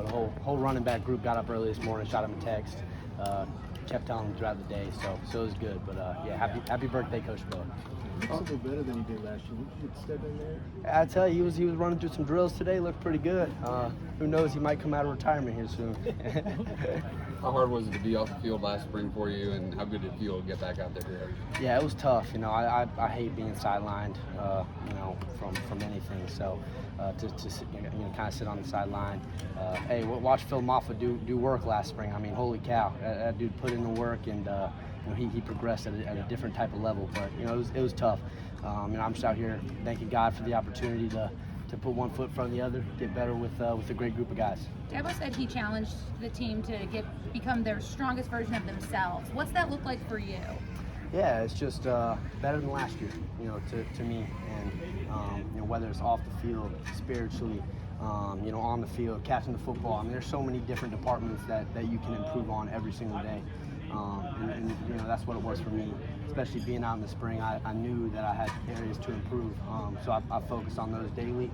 the whole running back group got up early this morning, shot him a text, kept telling him throughout the day. So it was good. But yeah, happy birthday, Coach Bo. He looks a little better than he did last year. He could step in there. I tell you, he was running through some drills today. Looked pretty good. Who knows? He might come out of retirement here soon. How hard was it to be off the field last spring for you, and how good did it feel to get back out there today? Yeah, it was tough. I hate being sidelined. From anything. So to sit, kind of sit on the sideline. Hey, watch Phil Moffa do work last spring. I mean, holy cow, that dude put in the work, and he progressed at a different type of level. But it was tough. I'm just out here thanking God for the opportunity to put one foot in front of the other, get better with a great group of guys. Dabo said he challenged the team to become their strongest version of themselves. What's that look like for you? Yeah, it's just better than last year, to me. And whether it's off the field, spiritually, on the field, catching the football. I mean, there's so many different departments that you can improve on every single day. And that's what it was for me, especially being out in the spring. I knew that I had areas to improve, so I focused on those daily.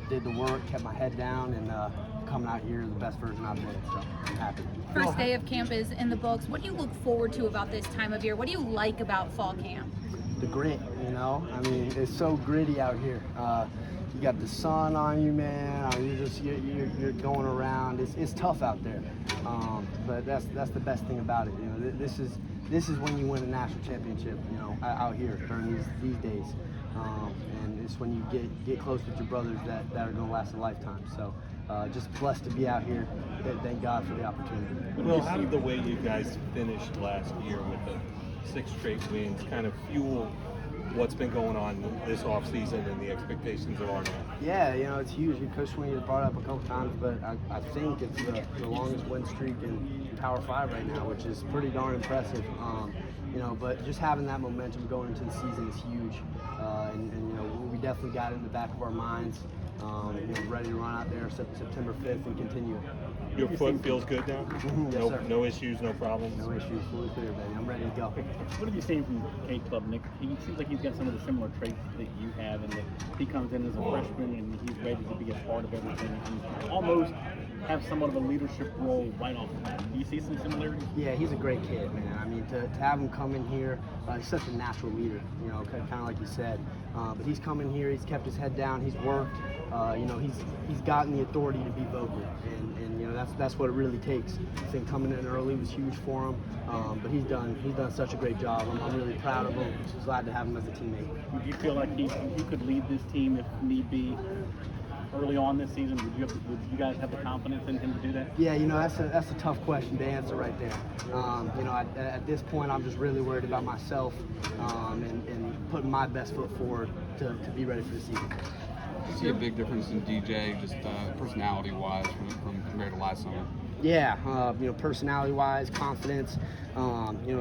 Did the work, kept my head down, and coming out here the best version I've been. So I'm happy. First day of camp is in the books. What do you look forward to about this time of year? What do you like about fall camp? The grit, I mean, it's so gritty out here. You got the sun on you, man. I mean, you're going around. It's tough out there, but that's the best thing about it. This is when you win a national championship. Out here during these days, and it's when you get close with your brothers that are going to last a lifetime. So just blessed to be out here. Thank God for the opportunity. Well, how did the way you guys finished last year with the 6 straight wins kind of fuel what's been going on this offseason and the expectations that are now? Yeah, it's huge. Coach Sweeney has brought it up a couple times, but I think it's the longest win streak in Power 5 right now, which is pretty darn impressive. But just having that momentum going into the season is huge. And we definitely got it in the back of our minds, ready to run out there September 5th and continue. Your foot feels good now? Yes, sir. No issues, no problems? No issues, fully clear, baby. I'm ready to go. What have you seen from K Club, Nick? He seems like he's got some of the similar traits that you have, and that he comes in as a freshman and he's ready to be a part of everything. And almost have somewhat of a leadership role right off the bat. Do you see some similarities? Yeah, he's a great kid, man. I mean, to have him come in here, he's such a natural leader, kind of like you said. But he's come in here, he's kept his head down, he's worked. He's gotten the authority to be vocal, and that's what it really takes. I think coming in early was huge for him, but he's done such a great job. I'm really proud of him. Glad to have him as a teammate. Would you feel like he could lead this team if need be early on this season? Would you guys have the confidence in him to do that? Yeah, that's a tough question to answer right there. At this point, I'm just really worried about myself and putting my best foot forward to be ready for the season. You see a big difference in DJ, just personality-wise, from compared to last summer? Yeah, personality-wise, confidence. He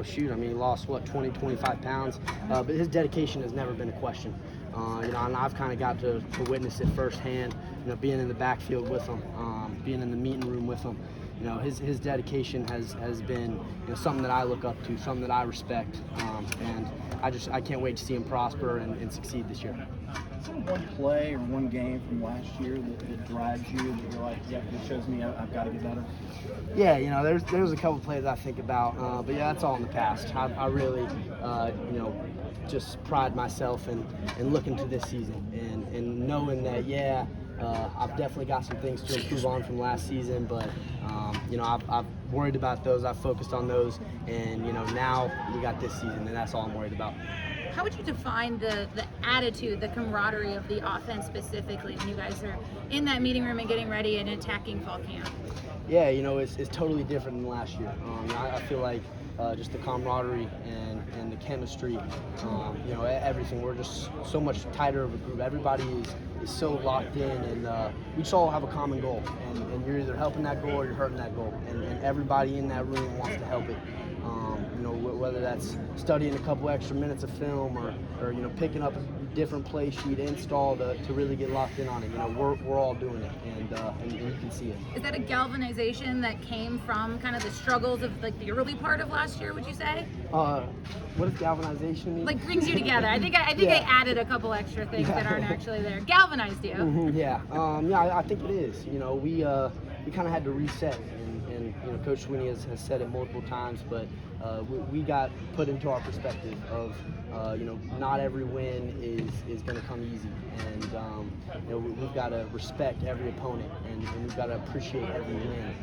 lost 20, 25 pounds, but his dedication has never been a question. And I've kind of got to witness it firsthand. Being in the backfield with him, being in the meeting room with him. His dedication has been something that I look up to, something that I respect, and I can't wait to see him prosper and succeed this year. Is there one play or one game from last year that drives you, that you're like, yeah, it shows me I've got to get better? Yeah, there's a couple plays I think about, but yeah, that's all in the past. I really, just pride myself in looking to this season and knowing that, I've definitely got some things to improve on from last season, but I've worried about those. I've focused on those, and now we got this season, and that's all I'm worried about. How would you define the attitude, the camaraderie of the offense specifically when you guys are in that meeting room and getting ready and attacking fall camp? Yeah, it's totally different than last year. I feel like just the camaraderie and the chemistry, everything. We're just so much tighter of a group. Everybody is so locked in, and we just all have a common goal. And you're either helping that goal or you're hurting that goal. And everybody in that room wants to help it. Whether that's studying a couple extra minutes of film or picking up a different play sheet install to really get locked in on it. We're all doing it. And and you can see it. Is that a galvanization that came from kind of the struggles of like the early part of last year, would you say? What does galvanization mean? Like brings you together. I think I added a couple extra things that aren't actually there. Galvanized you. Yeah, I think it is. You know, we kind of had to reset, and you know, Coach Sweeney has said it multiple times, but we got put into our perspective of you know, not every win is going to come easy, and you know, we've got to respect every opponent, and we've got to appreciate every win.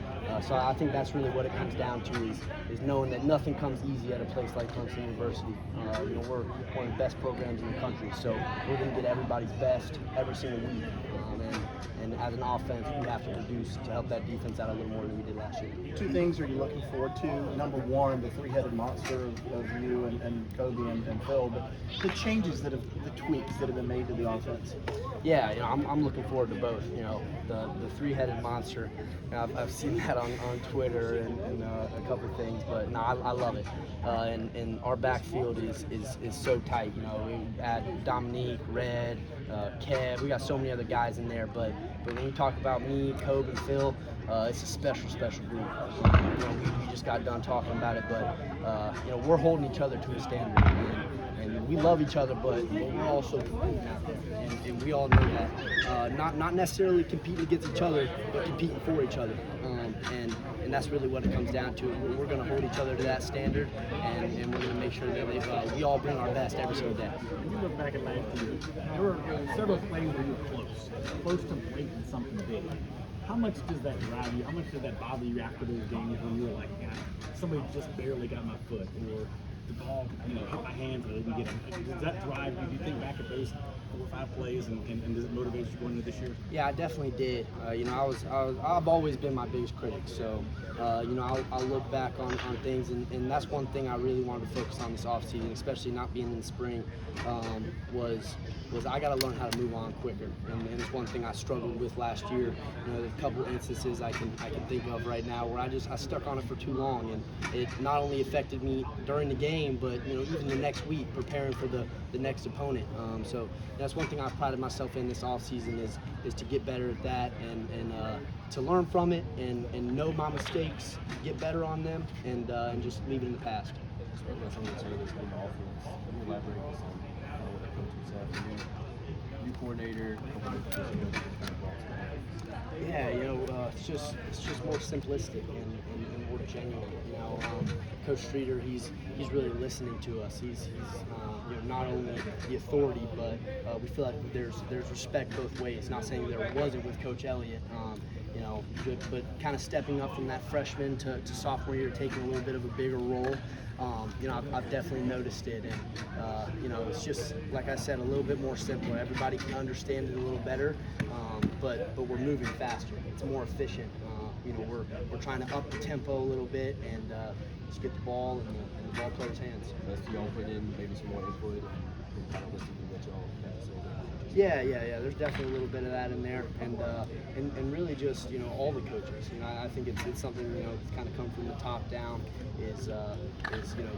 So I think that's really what it comes down to is knowing that nothing comes easy at a place like Clemson University. You know, we're one of the best programs in the country, so we're going to get everybody's best every single week. And as an offense, we have to produce to help that defense out a little more than we did last year. Two things are you looking forward to? Number one, the three-headed monster of you and Kobe and Phil, but the changes the tweaks that have been made to the offense. Yeah, you know, I'm looking forward to both. You know, the three-headed monster. You know, I've seen that on Twitter and a couple of things, but no, I love it. And our backfield is so tight. You know, we add Dominique, Red, Kev. We got so many other guys in there, but when you talk about me, Kobe, and Phil, it's a special group. You know, we just got done talking about it, but you know, we're holding each other to a standard, and we love each other, but we're also competing out there, and we all know that. Not necessarily competing against each other, but competing for each other, and that's really what it comes down to. We're going to hold each other to that standard, and we're going to make sure that we all bring our best every single day. When you look back at last year, there were several plays where you were close to breaking something big. How much does that drive you? How much does that bother you after those games when you were like, God, somebody just barely got my foot, or the ball, you know, hit my hands and I didn't get it? Does that drive you? Do you think back at those 4 or 5 plays, and does it motivate you going into this year? Yeah, I definitely did. You know, I've always been my biggest critic, so you know, I'll look back on things, and that's one thing I really wanted to focus on this offseason, especially not being in the spring, was I got to learn how to move on quicker, and it's one thing I struggled with last year. You know, there's a couple instances I can think of right now where I stuck on it for too long, and it not only affected me during the game, but you know, even the next week preparing for the next opponent. So that's one thing I've prided myself in this offseason is to get better at that, and to learn from it, and know my mistakes, get better on them, and just leave it in the past. Speaking of some of the changes in the offense, can you elaborate on what the coaches have? New coordinator, Yeah, you know, it's just more simplistic and more genuine. You know, Coach Streeter, he's really listening to us. He's you know, not only the authority, but we feel like there's respect both ways. Not saying there wasn't with Coach Elliott, you know, but kind of stepping up from that freshman to sophomore year, taking a little bit of a bigger role. You know, I've definitely noticed it, and you know, it's just like I said, a little bit more simpler. Everybody can understand it a little better, but we're moving faster. It's more efficient. You know, we're trying to up the tempo a little bit and just get the ball in the ball players' hands. That's y'all put in maybe some more input and kind of listen to what y'all have to say. Yeah. There's definitely a little bit of that in there, and really just, you know, all the coaches. You know, I think it's something, you know, that's kind of come from the top down. Is you know,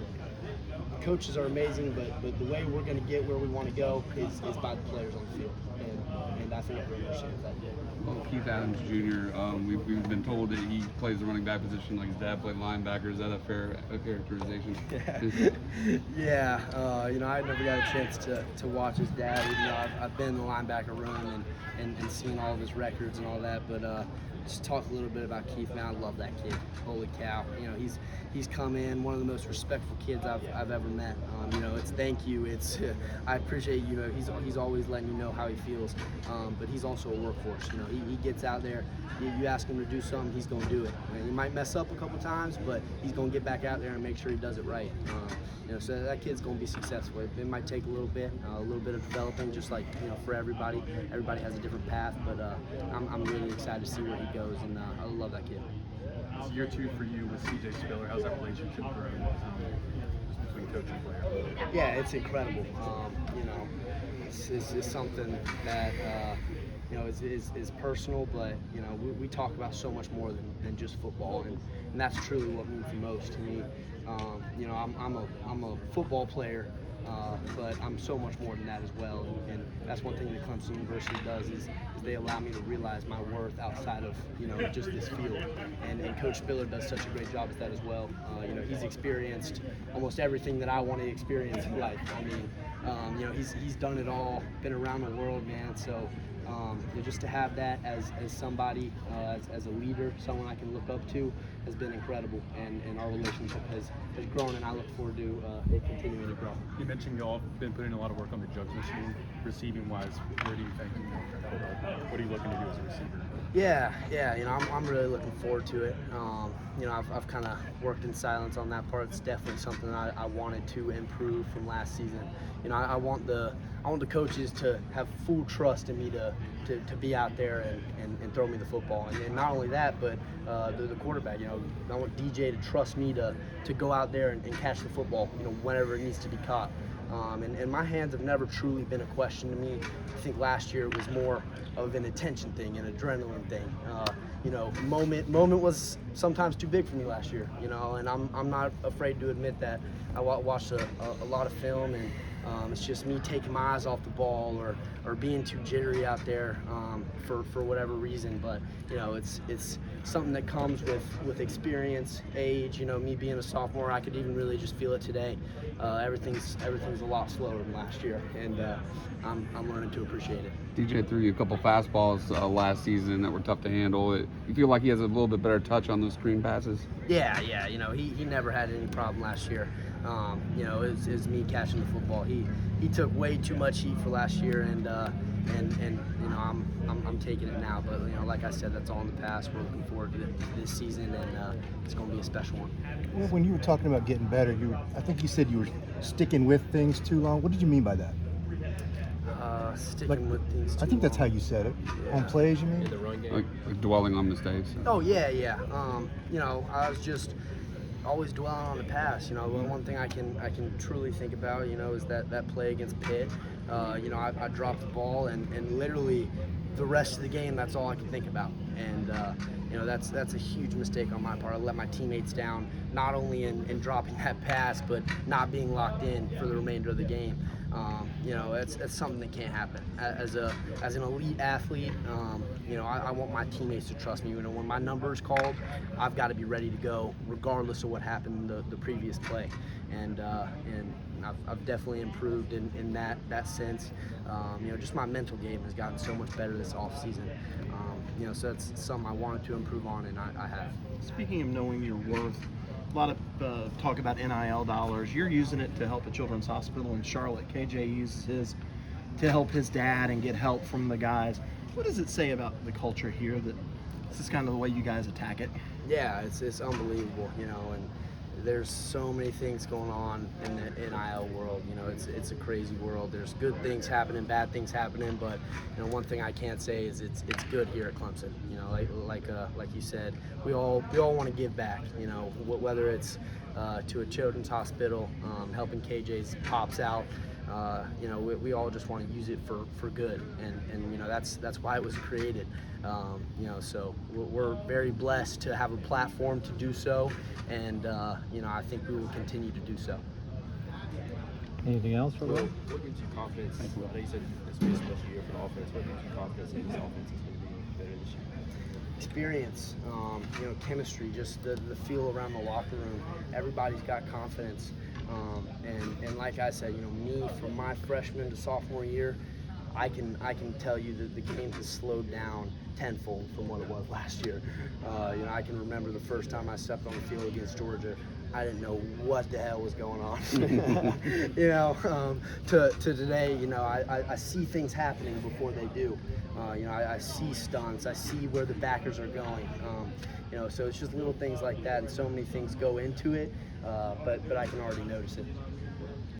coaches are amazing, but the way we're going to get where we want to go is by the players on the field, and I think everyone understands that. Well, Keith Adams Jr., we've been told that he plays the running back position like his dad played linebacker. Is that a fair characterization? Yeah, you know, I never got a chance to watch his dad. You know, I've been in the linebacker room and seen all of his records and all that, but just talk a little bit about Keith, man. I love that kid. Holy cow. You know, he's come in, one of the most respectful kids I've ever met. You know, it's thank you. It's I appreciate, you know, he's always letting you know how he feels. But he's also a workhorse. You know, he gets out there. You ask him to do something, he's going to do it. You know, he might mess up a couple times, but he's going to get back out there and make sure he does it right. You know, so that kid's going to be successful. It might take a little bit of developing, just like, you know, for everybody. Everybody has a different path, but I'm really excited to see where he goes, and I love that kid. It's year 2 for you with CJ Spiller. How's that relationship grown between coach and player? Yeah, it's incredible. You know, it's something that you know is personal, but you know, we talk about so much more than just football, and that's truly what means the most to me. You know, I'm a football player, but I'm so much more than that as well. And that's one thing that Clemson University does is they allow me to realize my worth outside of just this field. And Coach Spiller does such a great job with that as well. He's experienced almost everything that I want to experience in life. I mean, he's done it all, been around the world, man. So just to have that as somebody, as a leader, someone I can look up to, has been incredible, and our relationship has grown, and I look forward to it continuing to grow. You mentioned y'all have been putting a lot of work on the jugs machine, receiving wise. Where do you think what are you looking to do as a receiver? Yeah, I'm really looking forward to it. I've kind of worked in silence on that part. It's definitely something I wanted to improve from last season. I want the coaches to have full trust in me to be out there and throw me the football. And not only that, but the quarterback. I want DJ to trust me to go out there and catch the football, whenever it needs to be caught. And my hands have never truly been a question to me. I think last year it was more of an attention thing, an adrenaline thing. Moment was sometimes too big for me last year, and I'm not afraid to admit that. I watched a lot of film, and it's just me taking my eyes off the ball or being too jittery out there for whatever reason. But it's something that comes with experience, age. Me being a sophomore, I could even really just feel it today. Everything's a lot slower than last year, and I'm learning to appreciate it. DJ threw you a couple fastballs last season that were tough to handle. You feel like he has a little bit better touch on those screen passes? Yeah. He never had any problem last year. It's me catching the football. He took way too much heat for last year, and I'm taking it now. But like I said, that's all in the past. We're looking forward to this season, and it's going to be a special one. When you were talking about getting better, I think you said you were sticking with things too long. What did you mean by that? Sticking with things. I think that's how you said it. Yeah. On plays, you mean? In the run game. Like dwelling on mistakes. Oh yeah. I was just always dwelling on the past. One thing I can truly think about, is that play against Pitt. I dropped the ball, and literally the rest of the game, that's all I can think about. And that's a huge mistake on my part. I let my teammates down, not only in dropping that pass, but not being locked in for the remainder of the game. That's something that can't happen. As an elite athlete, I want my teammates to trust me. When my number is called, I've got to be ready to go, regardless of what happened in the previous play. And I've definitely improved in that sense. Just my mental game has gotten so much better this off season. So that's something I wanted to improve on, and I have. Speaking of knowing your worth, a lot of talk about NIL dollars. You're using it to help a children's hospital in Charlotte. KJ uses his to help his dad and get help from the guys. What does it say about the culture here that this is kind of the way you guys attack it? Yeah, it's unbelievable, and there's so many things going on in the NIL world. It's a crazy world. There's good things happening, bad things happening, but one thing I can't say is it's good here at Clemson. Like you said, we all want to give back. Whether it's to a children's hospital, helping KJ's pops out. We all just want to use it for good, and that's why it was created. So we're very blessed to have a platform to do so, and I think we will continue to do so. Anything else for Will? What gives you confidence? I know you said it's been a special year for the offense. What gives you confidence that this offense is going to be better this year? Experience, chemistry, just the feel around the locker room. Everybody's got confidence. And like I said, me from my freshman to sophomore year, I can tell you that the game has slowed down tenfold from what it was last year. I can remember the first time I stepped on the field against Georgia. I didn't know what the hell was going on. To today, I see things happening before they do. I see stunts. I see where the backers are going. So it's just little things like that, and so many things go into it. But I can already notice it.